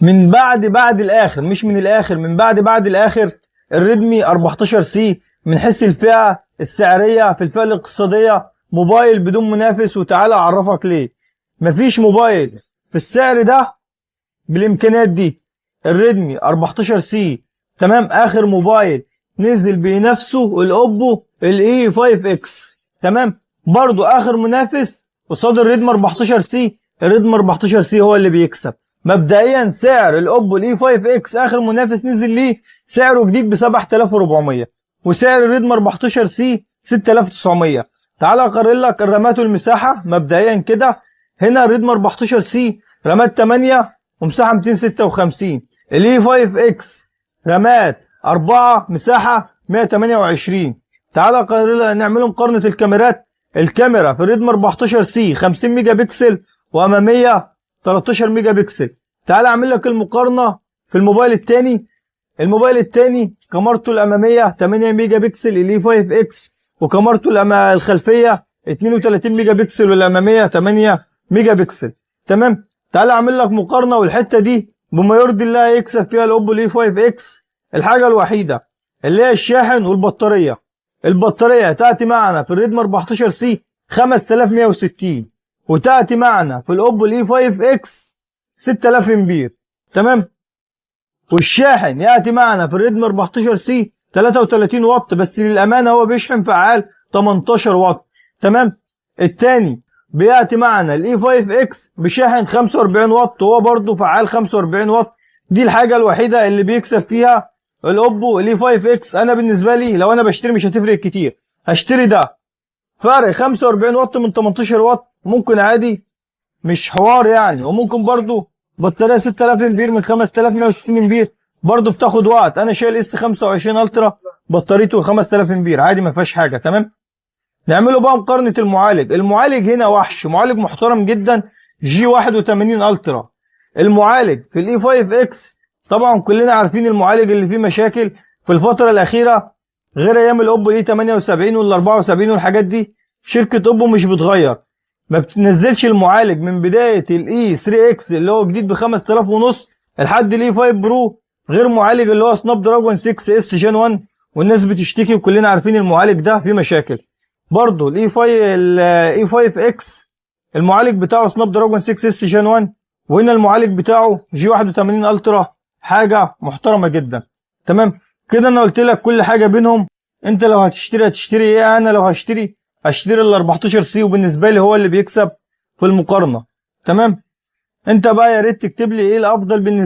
من بعد الاخر، مش من الاخر، من بعد الاخر، الريدمي 14 سي من حيث الفئه السعريه في الفئه الاقتصاديه موبايل بدون منافس. وتعالى اعرفك ليه. مفيش موبايل في السعر ده بالامكانيات دي. الريدمي 14 سي تمام، اخر موبايل نزل بينافسه الاوبو الاي 5 اكس تمام، برضو اخر منافس قصاد الريدمي 14 سي. الريدمي 14 سي هو اللي بيكسب. مبدئيا سعر الاوبو الاي 5 اكس اخر منافس نزل ليه سعره جديد ب 7400، وسعر الريدمي 14 سي 6900. تعال اقارن لك الرامات والمساحه مبدئيا كده. هنا الريدمي 14 سي رامات 8 ومساحه 256، الاي 5 اكس رامات 4 مساحه 128. تعال نعمل مقارنه الكاميرات. الكاميرا في الريدمي 14 سي 50 ميجا بكسل واماميه 13 ميجا بكسل. تعال اعمل لك المقارنه في الموبايل الثاني. الموبايل الثاني كاميرته الاماميه 8 ميجا بكسل الاي 5 اكس، وكاميرته الخلفيه 32 ميجا بكسل والاماميه 8 ميجا بكسل تمام. تعال اعمل لك مقارنه، والحته دي بما يرضي الله يكسب فيها الاوبو الاي 5 اكس. الحاجه الوحيده اللي هي الشاحن والبطاريه. البطاريه تاتي معنا في الريدمي 14 سي 5160، وتاتي معنا في الاوبو الاي 5 اكس 6000 امبير تمام. والشاحن ياتي معنا في الريدمي 14 سي 33 واط، بس للامانه هو بيشحن فعال 18 واط تمام. الثاني بياتي معنا الاي 5 اكس بشاحن 45 واط، وهو برضه فعال 45 واط. دي الحاجه الوحيده اللي بيكسب فيها الاوبو الاي 5 اكس. انا بالنسبه لي لو انا بشتري مش هتفرق كتير، هشتري ده فرق 45 واط من 18 واط ممكن عادي، مش حوار يعني. وممكن برضه بطاريه 6000 امبير من 5160 امبير برضه بتاخد وقت. انا شايل اس 25 الترا بطاريته 5000 امبير عادي ما فيهاش حاجه تمام. نعمله بقى مقارنه المعالج. المعالج هنا وحش، معالج محترم جدا جي 81 الترا. المعالج في الاي 5 اكس طبعا كلنا عارفين المعالج اللي فيه مشاكل في الفتره الاخيره، غير ايام الاوبو الاي 78 وال 74 والحاجات دي. شركه اوبو مش بتغير، ما بتنزلش المعالج من بدايه الاي 3 اكس اللي هو جديد ب 5000 ونص لحد الاي 5 برو غير معالج اللي هو سناب دراجون 6 اس جين 1، والناس بتشتكي وكلنا عارفين المعالج ده فيه مشاكل. برضه الاي 5 اكس المعالج بتاعه سناب دراجون 6 اس جين 1، وهنا المعالج بتاعه جي 81 الترا، حاجه محترمه جدا تمام. كده انا قلت لك كل حاجه بينهم. انت لو هتشتري ايه؟ انا لو هشتري ال 14 سي، وبالنسبه لي هو اللي بيكسب في المقارنه تمام. انت بقى يا ريت تكتب لي ايه الافضل بالنسبه